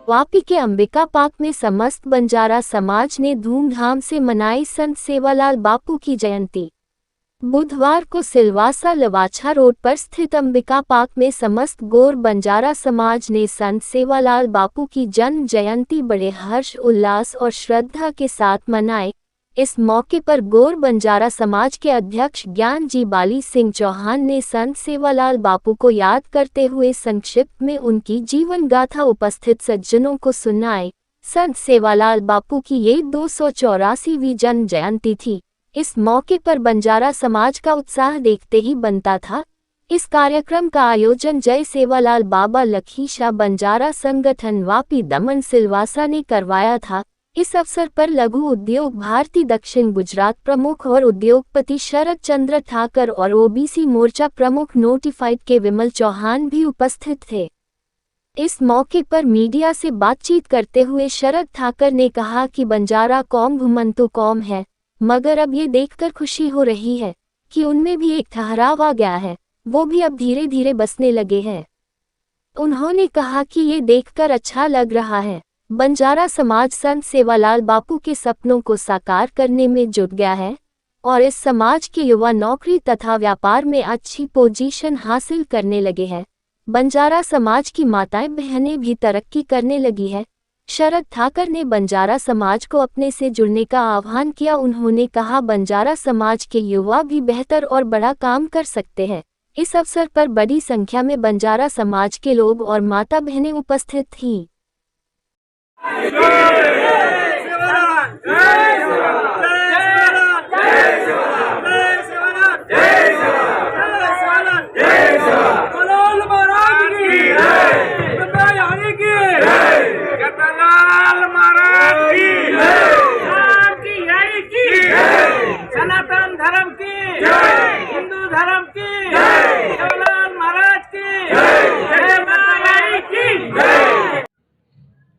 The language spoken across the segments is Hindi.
वापी के अंबिका पार्क में समस्त बंजारा समाज ने धूमधाम से मनाई संत सेवालाल बापू की जयंती। बुधवार को सिलवासा लवाछा रोड पर स्थित अंबिका पार्क में समस्त गौर बंजारा समाज ने संत सेवालाल बापू की जन्म जयंती बड़े हर्ष उल्लास और श्रद्धा के साथ मनाई। इस मौके पर गौर बंजारा समाज के अध्यक्ष ज्ञान जी बाली सिंह चौहान ने संत सेवालाल बापू को याद करते हुए संक्षिप्त में उनकी जीवन गाथा उपस्थित सज्जनों को सुनाई। संत सेवालाल बापू की ये 284वीं जन्म जयंती थी। इस मौके पर बंजारा समाज का उत्साह देखते ही बनता था। इस कार्यक्रम का आयोजन जय सेवालाल बाबा लखीशाह बंजारा संगठन वापी दमन सिलवासा ने करवाया था। इस अवसर पर लघु उद्योग भारती दक्षिण गुजरात प्रमुख और उद्योगपति शरद चंद्र ठाकर और ओबीसी मोर्चा प्रमुख नोटिफाइड के विमल चौहान भी उपस्थित थे। इस मौके पर मीडिया से बातचीत करते हुए शरद ठाकर ने कहा कि बंजारा कौम घुमंतु कौम है, मगर अब ये देखकर खुशी हो रही है कि उनमें भी एक ठहराव आ गया है, वो भी अब धीरे धीरे बसने लगे हैं। उन्होंने कहा कि ये देखकर अच्छा लग रहा है। बंजारा समाज संत सेवालाल बापू के सपनों को साकार करने में जुट गया है और इस समाज के युवा नौकरी तथा व्यापार में अच्छी पोजीशन हासिल करने लगे हैं। बंजारा समाज की माताएं बहनें भी तरक्की करने लगी है। शरद ठाकर ने बंजारा समाज को अपने से जुड़ने का आह्वान किया। उन्होंने कहा बंजारा समाज के युवा भी बेहतर और बड़ा काम कर सकते हैं। इस अवसर पर बड़ी संख्या में बंजारा समाज के लोग और माता बहनें उपस्थित थीं। सनातन धर्म की जय, हिंदू धर्म की जय, सेवालाल महाराज की जय, माता की जय।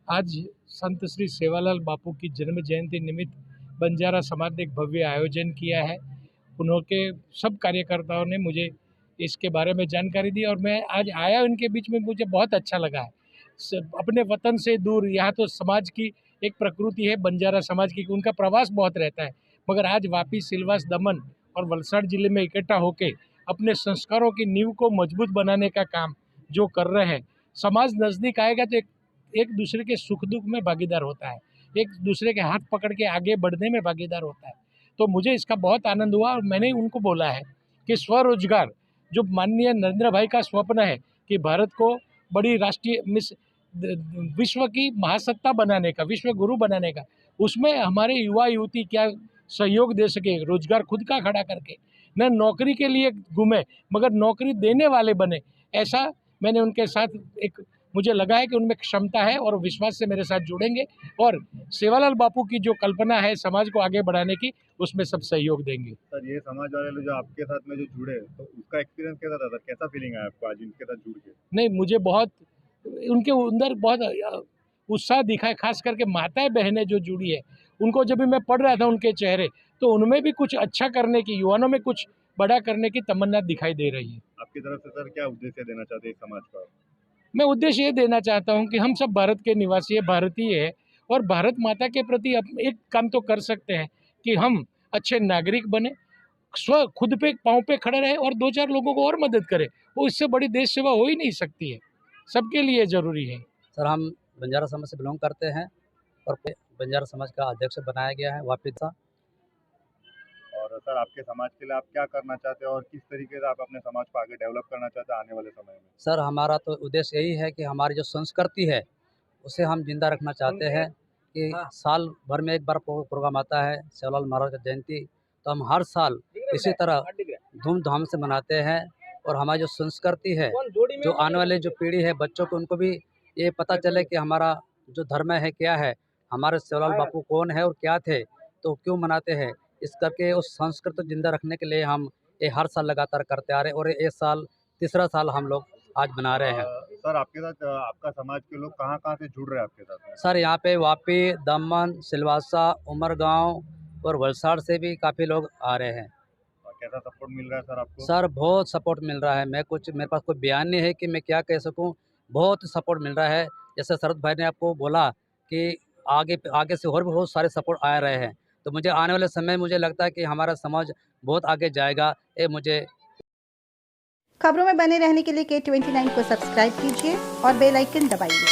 आज संत श्री सेवालाल बापू की जन्म जयंती निमित्त बंजारा समाज ने एक भव्य आयोजन किया है। उनके सब कार्यकर्ताओं ने मुझे इसके बारे में जानकारी दी और मैं आज आया उनके बीच में, मुझे बहुत अच्छा लगा है। अपने वतन से दूर, यहाँ तो समाज की एक प्रकृति है बंजारा समाज की, उनका प्रवास बहुत रहता है, मगर आज वापी सिलवास दमन और वलसाड़ जिले में इकट्ठा होकर अपने संस्कारों की नींव को मजबूत बनाने का काम जो कर रहे हैं। समाज नज़दीक आएगा तो एक दूसरे के सुख दुख में भागीदार होता है, एक दूसरे के हाथ पकड़ के आगे बढ़ने में भागीदार होता है। तो मुझे इसका बहुत आनंद हुआ और मैंने उनको बोला है कि स्वरोजगार जो माननीय नरेंद्र भाई का स्वप्न है कि भारत को बड़ी राष्ट्रीय विश्व की महासत्ता बनाने का, विश्व गुरु बनाने का, उसमें हमारे युवा युवती क्या सहयोग दे सके, रोजगार खुद का खड़ा करके, न नौकरी के लिए घूमे मगर नौकरी देने वाले बने। ऐसा मैंने उनके साथ मुझे लगा है कि उनमें क्षमता है और विश्वास से मेरे साथ जुड़ेंगे और सेवालाल बापू की जो कल्पना है समाज को आगे बढ़ाने की, उसमें सब सहयोग देंगे। सर, ये समाज वाले लोग जो आपके साथ में जो जुड़े तो उसका एक्सपीरियंस कैसा था सर? कैसा फीलिंग आया आपको आज इनके साथ जुड़ के? नहीं, मुझे बहुत उनके अंदर बहुत उत्साह दिखा है, खास करके माताएं बहनें जो जुड़ी है उनको जब भी मैं पढ़ रहा था उनके चेहरे, तो उनमें भी कुछ अच्छा करने की, युवाओं में कुछ बड़ा करने की तमन्ना दिखाई दे रही है। आपकी तरफ से सर क्या उद्देश्य देना चाहते हैं इस समाज को? मैं उद्देश्य ये देना चाहता हूँ कि हम सब भारत के निवासी है, भारतीय है और भारत माता के प्रति एक काम तो कर सकते हैं कि हम अच्छे नागरिक बने, खुद पे पाँव पे खड़े रहे और 2-4 लोगों को और मदद करें। वो इससे बड़ी देश सेवा हो ही नहीं सकती है, सबके लिए ज़रूरी है। सर, हम बंजारा समाज से बिलोंग करते हैं और बंजारा समाज का अध्यक्ष बनाया गया है वापी से। और सर आपके समाज के लिए आप क्या करना चाहते हैं और किस तरीके से आप अपने समाज को आगे डेवलप करना चाहते हैं आने वाले समय में? सर, हमारा तो उद्देश्य यही है कि हमारी जो संस्कृति है उसे हम जिंदा रखना चाहते हैं कि साल भर में एक बार प्रोग्राम आता है सेवालाल महाराज का जयंती, तो हम हर साल इसी तरह धूमधाम से मनाते हैं और हमारी जो संस्कृति है, जो आने वाले जो पीढ़ी है बच्चों को, उनको भी ये पता चले कि हमारा जो धर्म है क्या है, हमारे सेवालाल बापू कौन है और क्या थे, तो क्यों मनाते हैं। इस करके उस संस्कृति को जिंदा रखने के लिए हम ये हर साल लगातार करते आ रहे हैं और ये साल तीसरा साल हम लोग आज बना रहे हैं। सर आपके साथ आपका समाज के लोग कहाँ कहाँ से जुड़ रहे हैं आपके साथ में? सर, यहाँ पे वापी, दमन, सिलवासा, उमरगांव और वलसाड़ से भी काफ़ी लोग आ रहे हैं। कैसा सपोर्ट मिल रहा है सर आपको? सर, बहुत सपोर्ट मिल रहा है। मेरे पास कोई बयान नहीं है कि मैं क्या कह सकूं। बहुत सपोर्ट मिल रहा है। जैसे शरद भाई ने आपको बोला कि आगे से और भी बहुत सारे सपोर्ट आ रहे हैं, तो मुझे आने वाले समय में मुझे लगता है कि हमारा समाज बहुत आगे जाएगा। ये मुझे खबरों में बने रहने के लिए K29 को सब्सक्राइब कीजिए और बेल आइकन दबाइए।